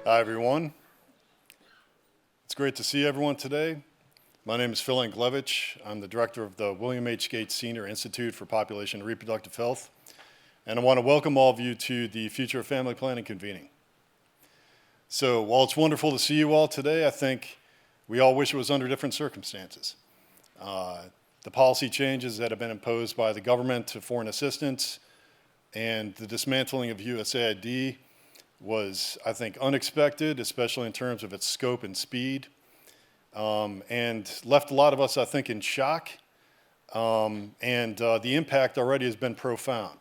Hi, everyone. It's great to see everyone today. My name is Phil Anglewicz. I'm the director of the William H. Gates Senior Institute for Population and Reproductive Health, and I want to welcome all of you to the Future of Family Planning Convening. So while it's wonderful to see you all today, I think we all wish it was under different circumstances. The policy changes that have been imposed by the government to foreign assistance and the dismantling of USAID was, I think, unexpected, especially in terms of its scope and speed, and left a lot of us, I think, in shock, and the impact already has been profound.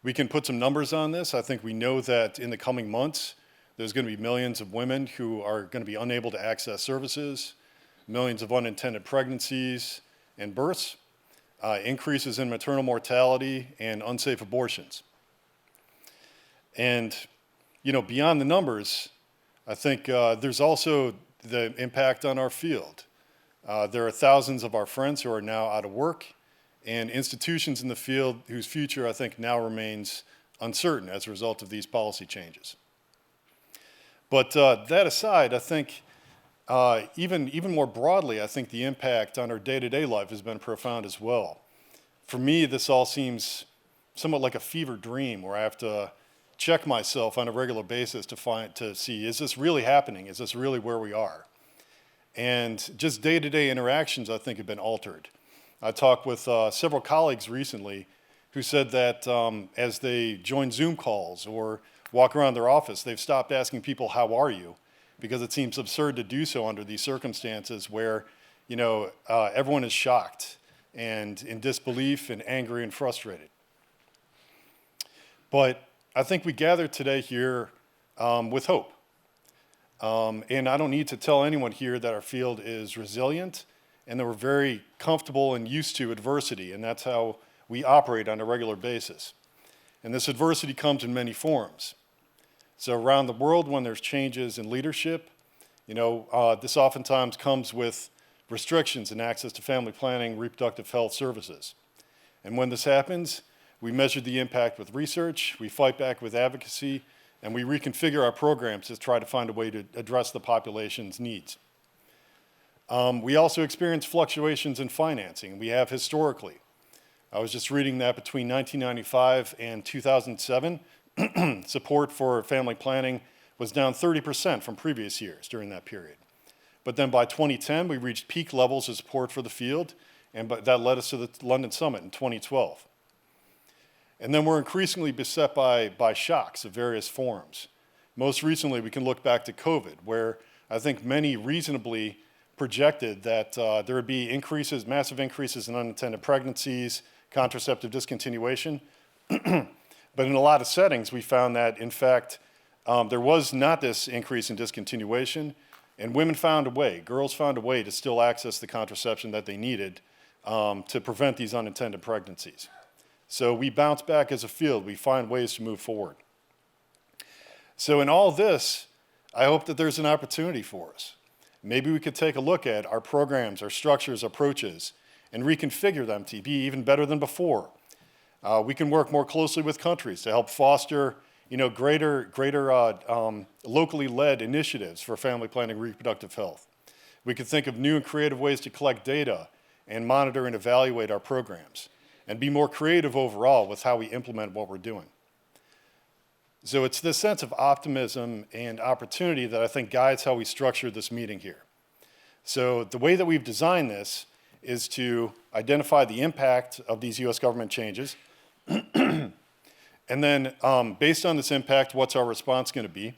We can put some numbers on this. I think we know that in the coming months, there's going to be millions of women who are going to be unable to access services, millions of unintended pregnancies and births, increases in maternal mortality and unsafe abortions. And, beyond the numbers, I think there's also the impact on our field. There are thousands of our friends who are now out of work, and institutions in the field whose future, I think, now remains uncertain as a result of these policy changes. But that aside, I think even more broadly, I think the impact on our day-to-day life has been profound as well. For me, this all seems somewhat like a fever dream where I have to check myself on a regular basis to see, is this really happening? Is this really where we are? And just day-to-day interactions, I think, have been altered. I talked with several colleagues recently who said that as they join Zoom calls or walk around their office, they've stopped asking people, how are you? Because it seems absurd to do so under these circumstances where, everyone is shocked and in disbelief and angry and frustrated. But I think we gathered today here with hope. And I don't need to tell anyone here that our field is resilient and that we're very comfortable and used to adversity, and that's how we operate on a regular basis. And this adversity comes in many forms. So around the world, when there's changes in leadership, this oftentimes comes with restrictions in access to family planning, reproductive health services. And when this happens, we measure the impact with research, we fight back with advocacy, and we reconfigure our programs to try to find a way to address the population's needs. We also experience fluctuations in financing. We have historically. I was just reading that between 1995 and 2007, support for family planning was down 30% from previous years during that period. But then by 2010, we reached peak levels of support for the field, and that led us to the London Summit in 2012. And then we're increasingly beset by shocks of various forms. Most recently, we can look back to COVID, where I think many reasonably projected that there would be massive increases in unintended pregnancies, contraceptive discontinuation. But in a lot of settings, we found that, in fact, there was not this increase in discontinuation, and women found a way, girls found a way to still access the contraception that they needed to prevent these unintended pregnancies. So we bounce back as a field. We find ways to move forward. So in all this, I hope that there's an opportunity for us. Maybe we could take a look at our programs, our structures, approaches, and reconfigure them to be even better than before. We can work more closely with countries to help foster, greater locally led initiatives for family planning and reproductive health. We could think of new and creative ways to collect data and monitor and evaluate our programs, and be more creative overall with how we implement what we're doing. So it's this sense of optimism and opportunity that I think guides how we structure this meeting here. So the way that we've designed this is to identify the impact of these US government changes, and then based on this impact, what's our response going to be,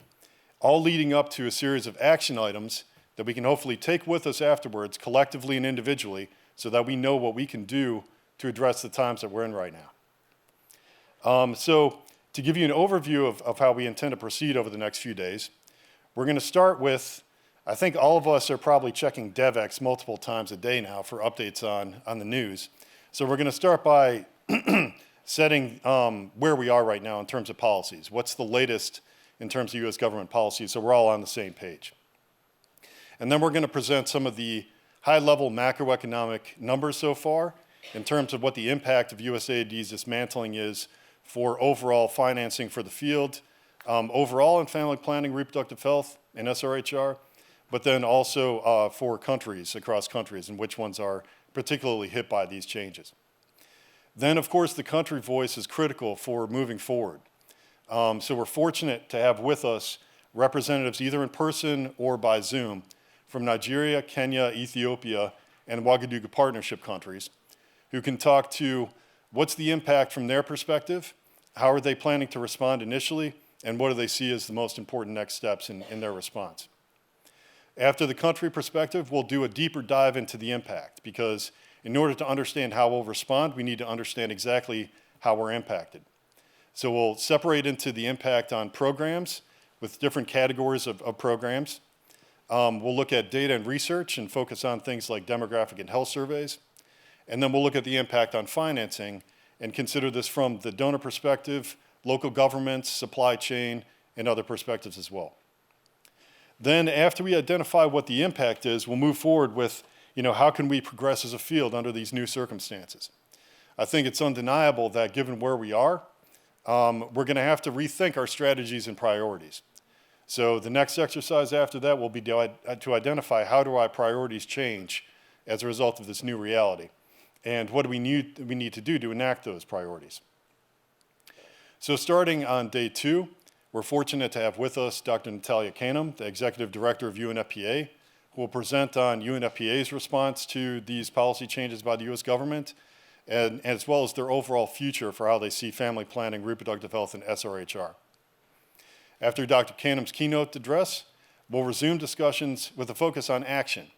all leading up to a series of action items that we can hopefully take with us afterwards, collectively and individually, so that we know what we can do to address the times that we're in right now. So to give you an overview of how we intend to proceed over the next few days, we're going to start with, I think all of us are probably checking DevX multiple times a day now for updates on the news. So we're going to start by setting where we are right now in terms of policies. What's the latest in terms of US government policies, so we're all on the same page. And then we're going to present some of the high-level macroeconomic numbers so far in terms of what the impact of USAID's dismantling is for overall financing for the field, overall in family planning, reproductive health, and SRHR, but then also for countries, across countries, and which ones are particularly hit by these changes. Then, of course, the country voice is critical for moving forward. So we're fortunate to have with us representatives either in person or by Zoom from Nigeria, Kenya, Ethiopia, and Ouagadougou partnership countries who can talk to what's the impact from their perspective, how are they planning to respond initially, and what do they see as the most important next steps in their response. After the country perspective, we'll do a deeper dive into the impact because in order to understand how we'll respond, we need to understand exactly how we're impacted. So we'll separate into the impact on programs with different categories of programs. We'll look at data and research and focus on things like demographic and health surveys. And then we'll look at the impact on financing and consider this from the donor perspective, local governments, supply chain, and other perspectives as well. Then after we identify what the impact is, we'll move forward with, how can we progress as a field under these new circumstances? I think it's undeniable that given where we are, we're going to have to rethink our strategies and priorities. So the next exercise after that will be to identify how do our priorities change as a result of this new reality, and what do we need to do to enact those priorities. So starting on day 2, we're fortunate to have with us Dr. Natalia Kanem, the Executive Director of UNFPA, who will present on UNFPA's response to these policy changes by the U.S. government, and as well as their overall future for how they see family planning, reproductive health, and SRHR. After Dr. Kanem's keynote address, we'll resume discussions with a focus on action.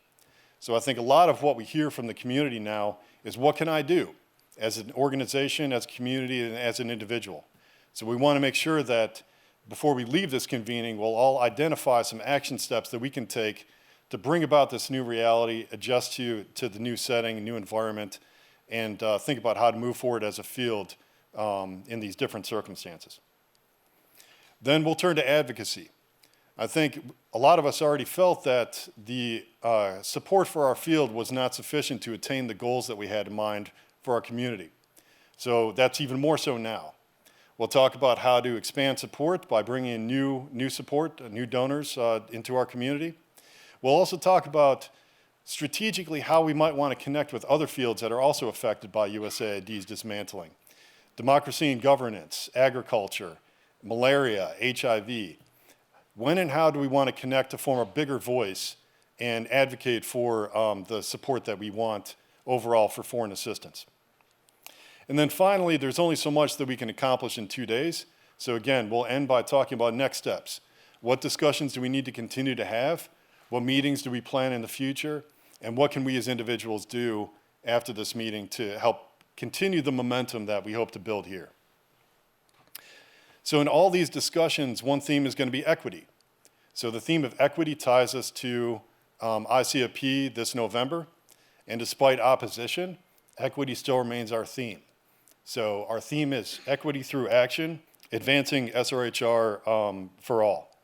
So I think a lot of what we hear from the community now is what can I do as an organization, as a community, and as an individual. So we want to make sure that before we leave this convening, we'll all identify some action steps that we can take to bring about this new reality, adjust to the new setting, new environment, and think about how to move forward as a field in these different circumstances. Then we'll turn to advocacy. I think a lot of us already felt that the support for our field was not sufficient to attain the goals that we had in mind for our community. So that's even more so now. We'll talk about how to expand support by bringing in new support, new donors into our community. We'll also talk about strategically how we might want to connect with other fields that are also affected by USAID's dismantling. Democracy and governance, agriculture, malaria, HIV. When and how do we want to connect to form a bigger voice and advocate for the support that we want overall for foreign assistance? And then finally, there's only so much that we can accomplish in 2 days. So again, we'll end by talking about next steps. What discussions do we need to continue to have? What meetings do we plan in the future? And what can we as individuals do after this meeting to help continue the momentum that we hope to build here? So in all these discussions, one theme is going to be equity. So the theme of equity ties us to ICFP this November. And despite opposition, equity still remains our theme. So our theme is equity through action, advancing SRHR for all.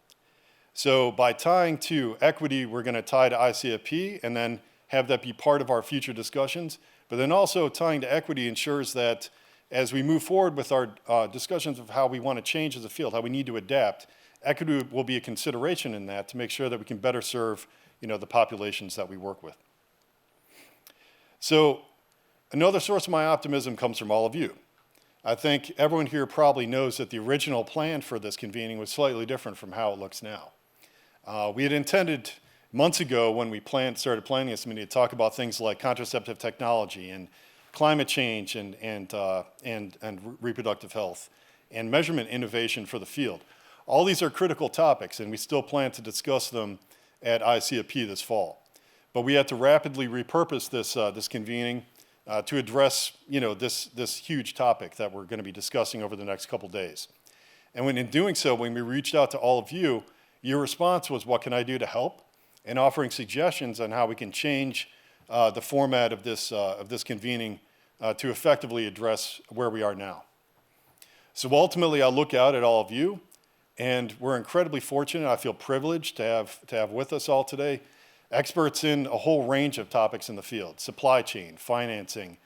So by tying to equity, we're going to tie to ICFP and then have that be part of our future discussions. But then also tying to equity ensures that as we move forward with our discussions of how we want to change as a field, how we need to adapt, equity will be a consideration in that to make sure that we can better serve the populations that we work with. So another source of my optimism comes from all of you. I think everyone here probably knows that the original plan for this convening was slightly different from how it looks now. We had intended months ago when we started planning this meeting to talk about things like contraceptive technology and climate change and reproductive health and measurement innovation for the field. All these are critical topics, and we still plan to discuss them at ICFP this fall. But we had to rapidly repurpose this convening to address this huge topic that we're going to be discussing over the next couple days. And in doing so, when we reached out to all of you, your response was, what can I do to help? And offering suggestions on how we can change the format of this convening to effectively address where we are now. So ultimately, I'll look out at all of you, and we're incredibly fortunate. I feel privileged to have with us all today experts in a whole range of topics in the field: supply chain, financing,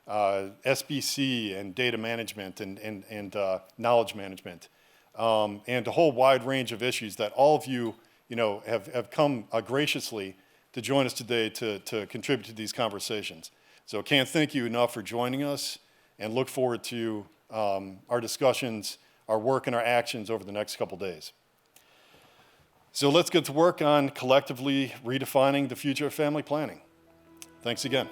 SBC, and data management and knowledge management, and a whole wide range of issues that all of you, have come graciously to join us today to contribute to these conversations. So can't thank you enough for joining us, and look forward to our discussions, our work, and our actions over the next couple days. So let's get to work on collectively redefining the future of family planning. Thanks again.